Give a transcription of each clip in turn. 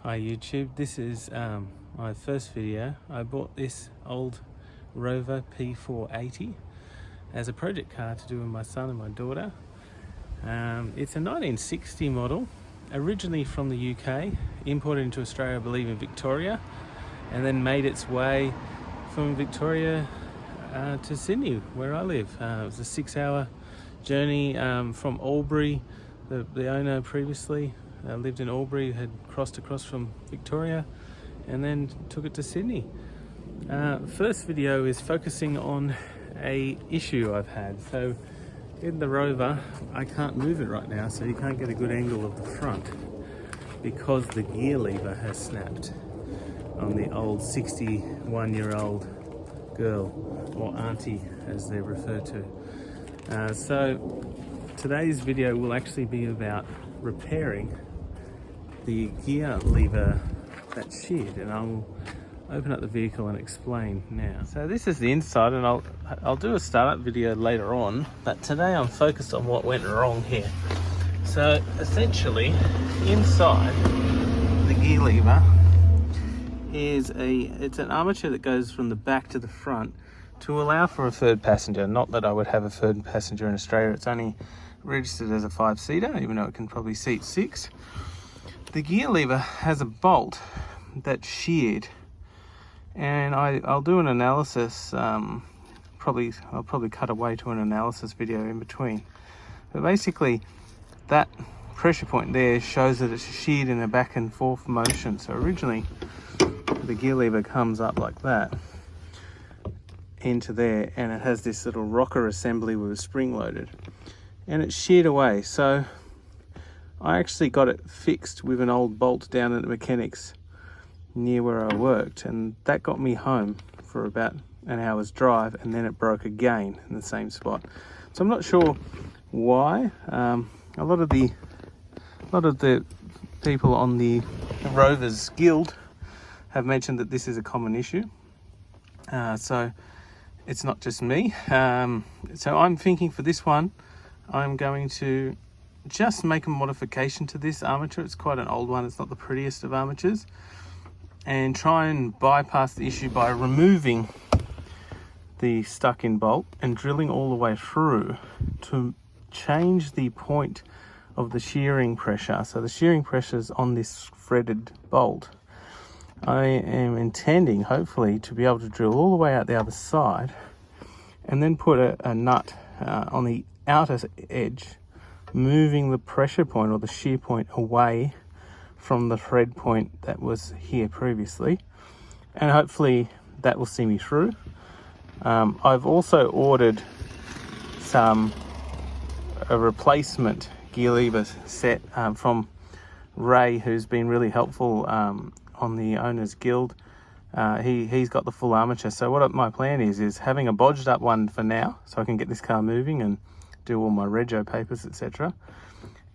Hi YouTube, this is my first video. I bought this old Rover P4 as a project car to do with my son and my daughter. It's a 1960 model, originally from the UK, imported into Australia, I believe in Victoria, and then made its way from Victoria to Sydney, where I live. It was a 6-hour journey from Albury. The owner previously lived in Albury, had crossed across from Victoria and then took it to Sydney. First video is focusing on a issue I've had. So in the Rover, I can't move it right now, so you can't get a good angle of the front because the gear lever has snapped on the old 61-year-old girl, or auntie as they're referred to. So today's video will actually be about repairing the gear lever that's sheared, and I'll open up the vehicle and explain now. So this is the inside, and I'll do a startup video later on, but today I'm focused on what went wrong here. So essentially, inside the gear lever is it's an armature that goes from the back to the front to allow for a third passenger. Not that I would have a third passenger in Australia, it's only registered as a 5-seater, even though it can probably seat 6. The gear lever has a bolt that's sheared, and I'll do an analysis. I'll probably cut away to an analysis video in between. But basically, that pressure point there shows that it's sheared in a back and forth motion. So originally, the gear lever comes up like that into there, and it has this little rocker assembly with a spring loaded, and it's sheared away. So I actually got it fixed with an old bolt down at the mechanics near where I worked, and that got me home for about an hour's drive, and then it broke again in the same spot. So I'm not sure why. A lot of the people on the Rovers Guild have mentioned that this is a common issue. So it's not just me. So I'm thinking for this one, I'm going to just make a modification to this armature. It's quite an old one, it's not the prettiest of armatures, and try and bypass the issue by removing the stuck-in bolt and drilling all the way through to change the point of the shearing pressure. So the shearing pressure is on this threaded bolt. I am intending, hopefully, to be able to drill all the way out the other side and then put a nut on the outer edge, moving the pressure point or the shear point away from the thread point that was here previously, and hopefully that will see me through. I've also ordered a replacement gear lever set from Ray, who's been really helpful on the Owners Guild. He's got the full armature. So what my plan is having a bodged up one for now, so I can get this car moving and do all my rego papers, etc.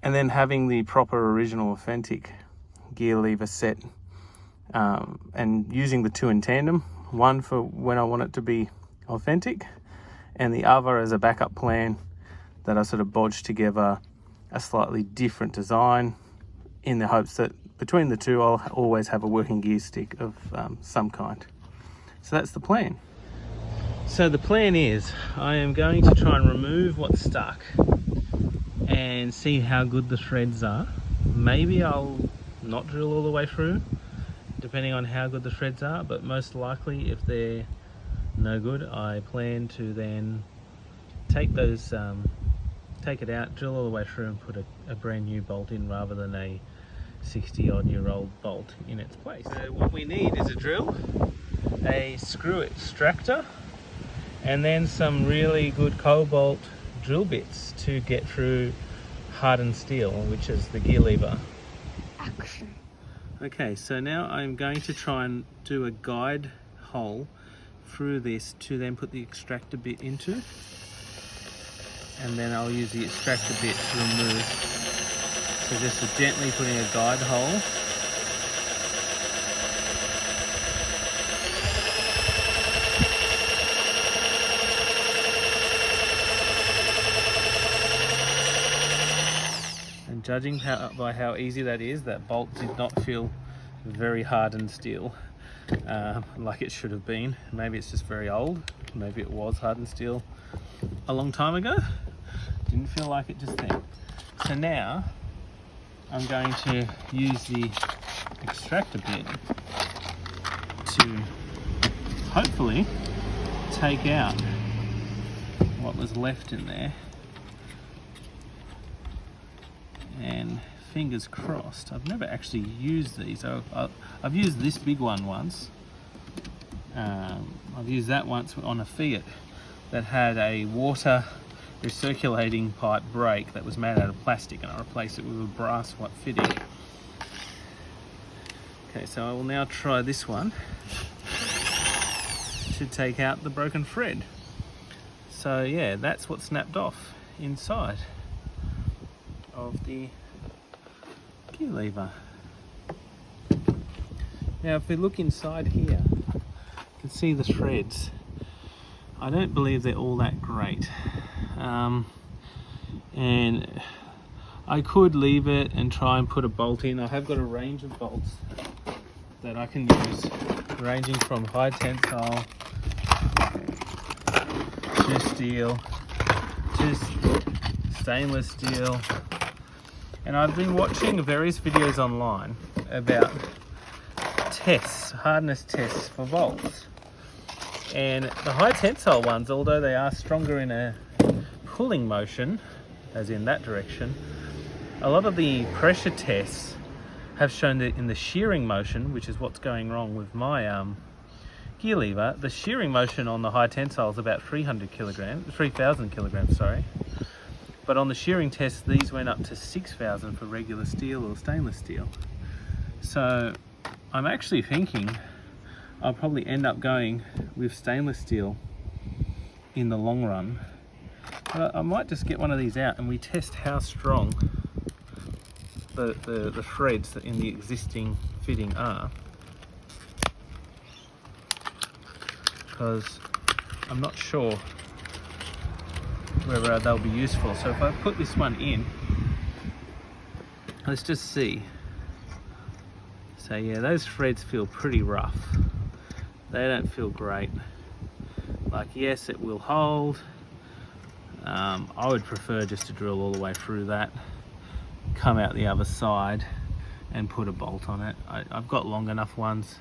And then having the proper original authentic gear lever set, and using the two in tandem, one for when I want it to be authentic, and the other as a backup plan that I sort of bodged together a slightly different design, in the hopes that between the two I'll always have a working gear stick of some kind. So that's the plan. So the plan is I am going to try and remove what's stuck and see how good the threads are. Maybe I'll not drill all the way through, depending on how good the threads are, but most likely if they're no good, I plan to then take it out, drill all the way through and put a brand new bolt in rather than a 60-odd-year-old bolt in its place. So what we need is a drill, a screw extractor, and then some really good cobalt drill bits to get through hardened steel, which is the gear lever. Action. Okay, so now I'm going to try and do a guide hole through this to then put the extractor bit into, and then I'll use the extractor bit to remove. So just gently putting a guide hole. And judging by how easy that is, that bolt did not feel very hardened steel, like it should have been. Maybe it's just very old. Maybe it was hardened steel a long time ago. Didn't feel like it just then. So now I'm going to use the extractor bit to hopefully take out what was left in there, and fingers crossed. I've never actually used these. I've used this big one once. I've used that once on a Fiat that had a water recirculating pipe brake that was made out of plastic, and I replaced it with a brass fitting. Okay, so I will now try this one to take out the broken thread. So yeah, that's what snapped off inside of the gear lever. Now if we look inside here, you can see the threads. I don't believe they're all that great, and I could leave it and try and put a bolt in. I have got a range of bolts that I can use, ranging from high tensile to steel to stainless steel. And I've been watching various videos online about tests, hardness tests for bolts. And the high tensile ones, although they are stronger in a pulling motion, as in that direction, a lot of the pressure tests have shown that in the shearing motion, which is what's going wrong with my gear lever, the shearing motion on the high tensile is about 3,000 kilograms, sorry. But on the shearing test, these went up to 6,000 for regular steel or stainless steel. So I'm actually thinking I'll probably end up going with stainless steel in the long run. But I might just get one of these out and we test how strong the threads in the existing fitting are. Because I'm not sure whether they'll be useful. So if I put this one in, let's just see. So yeah, those threads feel pretty rough. They don't feel great. Like, yes, it will hold. I would prefer just to drill all the way through that, come out the other side and put a bolt on it. I've got long enough ones.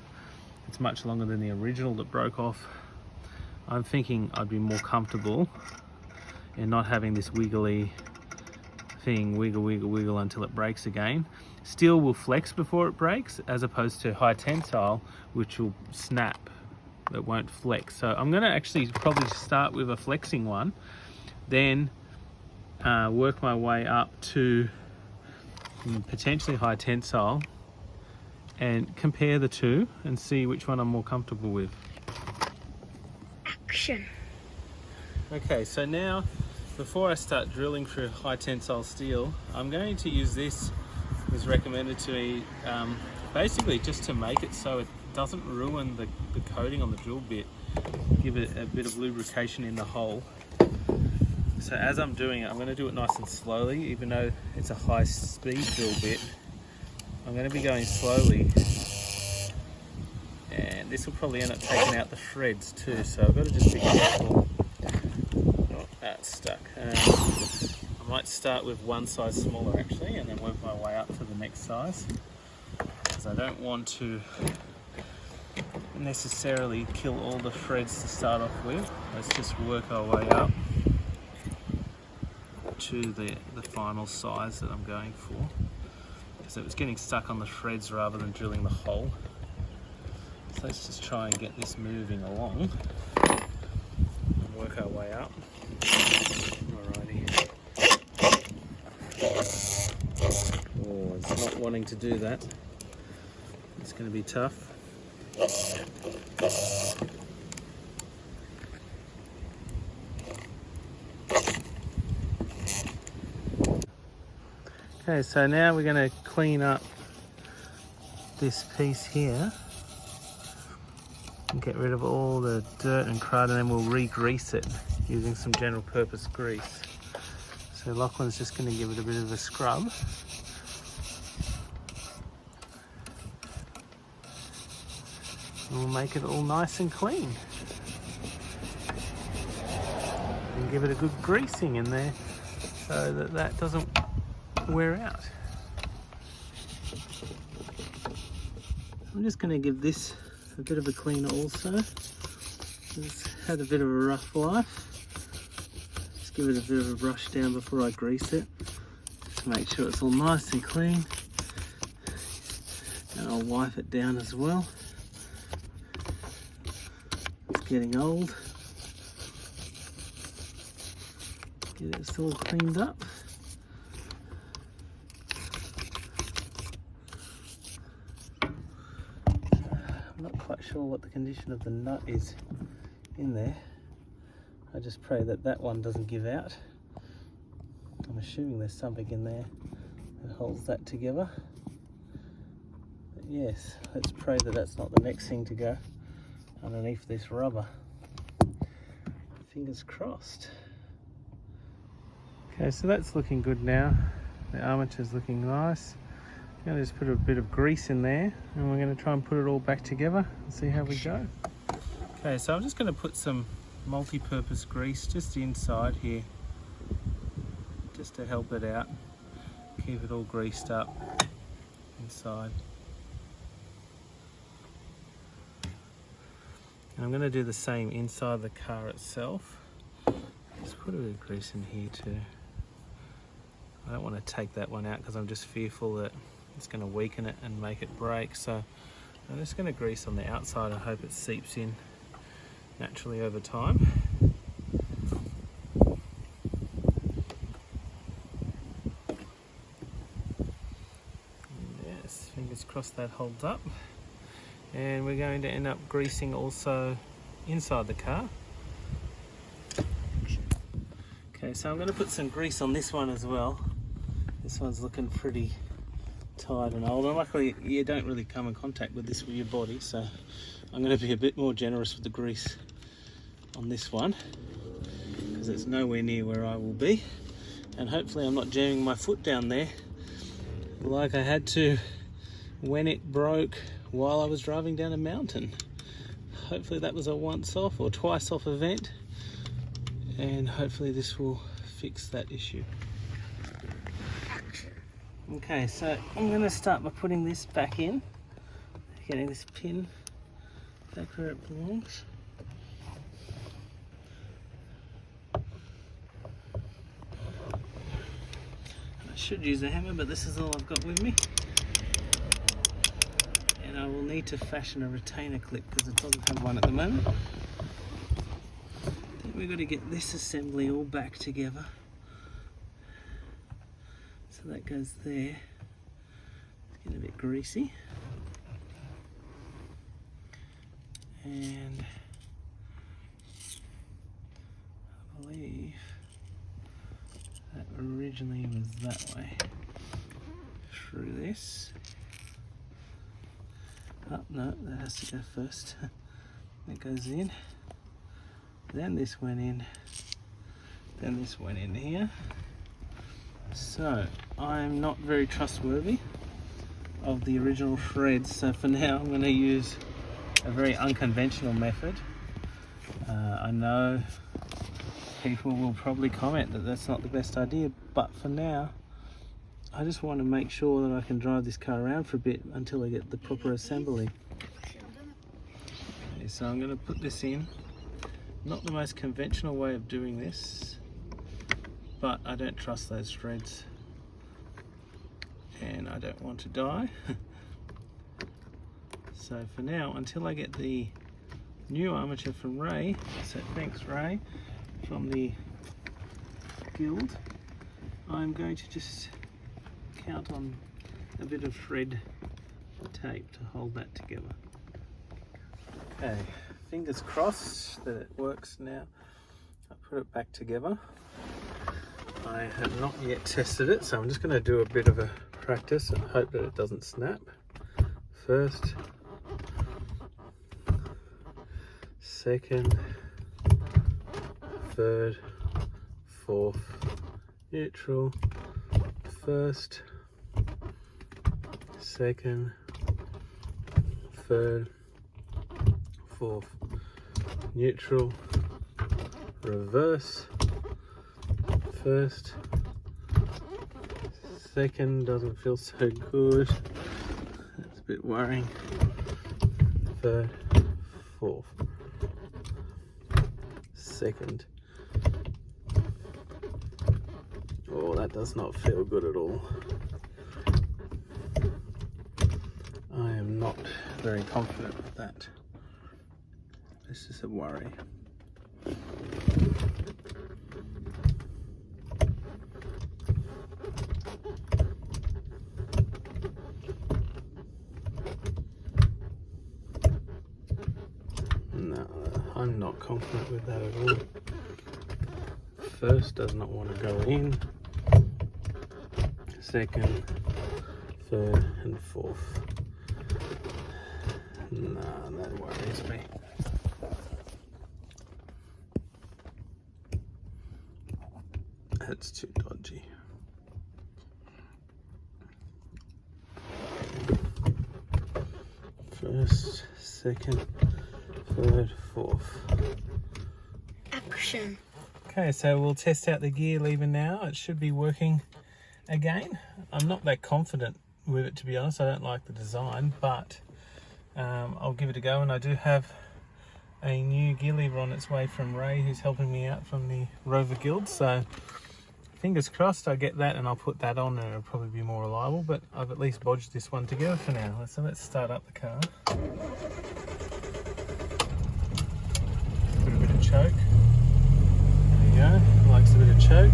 It's much longer than the original that broke off. I'm thinking I'd be more comfortable in not having this wiggly thing, wiggle until it breaks again. Steel will flex before it breaks, as opposed to high tensile, which will snap, that won't flex. So I'm gonna actually probably start with a flexing one, then work my way up to potentially high tensile and compare the two and see which one I'm more comfortable with. Action. Okay, so now before I start drilling through high tensile steel, I'm going to use this. It was recommended to me basically just to make it so it doesn't ruin the coating on the drill bit, give it a bit of lubrication in the hole. So as I'm doing it, I'm going to do it nice and slowly, even though it's a high speed drill bit. I'm going to be going slowly, and this will probably end up taking out the threads too, so I've got to just be careful. Oh, that's stuck. I might start with one size smaller actually, and then work my way up to the next size, because I don't want to necessarily kill all the threads to start off with. Let's just work our way up to the final size that I'm going for. So it's getting stuck on the threads rather than drilling the hole. So let's just try and get this moving along and work our way up. Alrighty. Oh, it's not wanting to do that. It's going to be tough. Okay, so now we're going to clean up this piece here and get rid of all the dirt and crud, and then we'll re-grease it using some general purpose grease. So Lachlan's just going to give it a bit of a scrub. And we'll make it all nice and clean. And give it a good greasing in there so that that doesn't wear out. I'm just going to give this a bit of a cleaner also. It's had a bit of a rough life. Just give it a bit of a brush down before I grease it. Just make sure it's all nice and clean. And I'll wipe it down as well. It's getting old. Get it all cleaned up. I'm not quite sure what the condition of the nut is in there. I just pray that that one doesn't give out. I'm assuming there's something in there that holds that together. But yes, let's pray that that's not the next thing to go underneath this rubber. Fingers crossed. Okay, so that's looking good now. The armature's looking nice. I'm going to just put a bit of grease in there and we're going to try and put it all back together and see how we go. Okay, so I'm just going to put some multi-purpose grease just inside here, just to help it out, keep it all greased up inside. And I'm going to do the same inside the car itself. Just put a bit of grease in here too. I don't want to take that one out because I'm just fearful that it's going to weaken it and make it break. So I'm just going to grease on the outside and hope it seeps in naturally over time. Yes, fingers crossed that holds up. And we're going to end up greasing also inside the car. Okay, so I'm going to put some grease on this one as well. This one's looking pretty tired and old, and luckily you don't really come in contact with this with your body, so I'm going to be a bit more generous with the grease on this one because it's nowhere near where I will be, and hopefully I'm not jamming my foot down there like I had to when it broke while I was driving down a mountain. Hopefully that was a once off or twice off event, and hopefully this will fix that issue. Okay, so I'm going to start by putting this back in, getting this pin back where it belongs. I should use a hammer, but this is all I've got with me. And I will need to fashion a retainer clip because it doesn't have one at the moment. Then we've got to get this assembly all back together. So that goes there. It's getting a bit greasy. And I believe that originally was that way. Through this. Oh no, that has to go first. That goes in. Then this went in. Then this went in here. So I'm not very trustworthy of the original threads, so for now I'm going to use a very unconventional method. I know people will probably comment that that's not the best idea, but for now I just want to make sure that I can drive this car around for a bit until I get the proper assembly. Okay, so I'm going to put this in. Not the most conventional way of doing this, but I don't trust those threads and I don't want to die. So for now, until I get the new armature from Ray, so thanks Ray, from the guild, I'm going to just count on a bit of thread tape to hold that together. Okay, fingers crossed that it works now. I'll put it back together. I have not yet tested it, so I'm just going to do a bit of a practice and hope that it doesn't snap. First, second, third, fourth, neutral, first, second, third, fourth, neutral, reverse, first, second, doesn't feel so good, that's a bit worrying, third, fourth, second. Oh, that does not feel good at all. I am not very confident with that. This is a worry. No, I'm not confident with that at all. First does not want to go in. Second, third and fourth. No, that worries me. That's too dodgy. First, second, third, fourth. Action. Okay, so we'll test out the gear lever now. It should be working again. I'm not that confident with it, to be honest. I don't like the design, but I'll give it a go. And I do have a new gear lever on its way from Ray, who's helping me out from the Rover Guild. So fingers crossed I get that and I'll put that on and it'll probably be more reliable, but I've at least bodged this one together for now. So let's start up the car. Put a bit of choke. There you go, likes a bit of choke.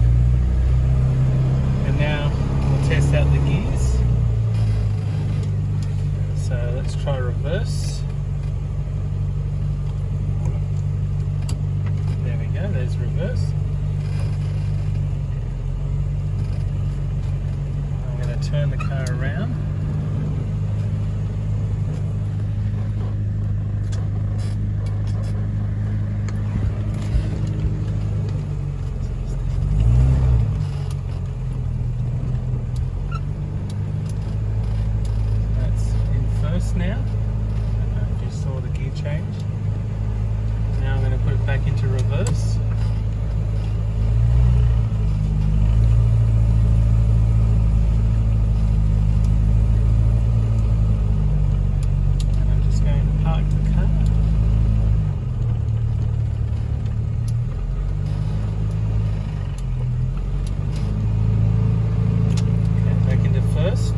And now we'll test out the gears. So let's try reverse. There we go, there's reverse. I'm going to turn the car around. Now, I don't know if you saw the gear change. Now I'm going to put it back into reverse. And I'm just going to park the car. Okay, back into first.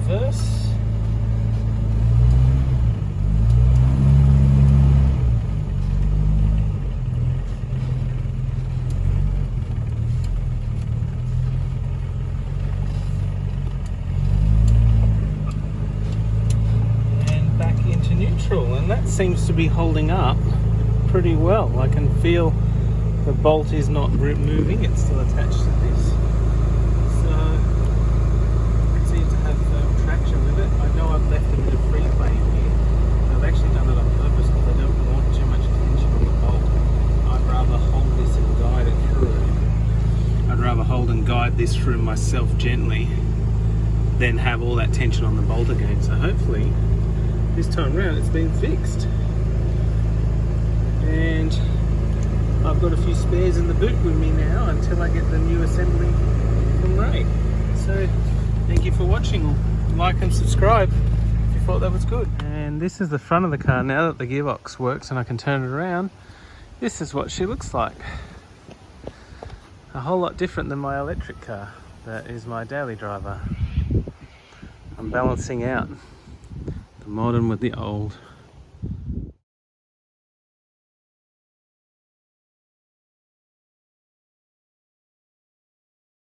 Reverse. And back into neutral, and that seems to be holding up pretty well. I can feel the bolt is not moving, it's still attached to this. I know I've left a bit of free play here. I've actually done it on purpose because I don't want too much tension on the bolt. I'd rather hold this and guide it through. I'd rather hold and guide this through myself gently than have all that tension on the bolt again. So hopefully this time around it's been fixed. And I've got a few spares in the boot with me now until I get the new assembly from Ray. So thank you for watching. Like and subscribe if you thought that was good. And this is the front of the car now that the gearbox works and I can turn it around. This is what she looks like. A whole lot different than my electric car. That is my daily driver. I'm balancing out the modern with the old.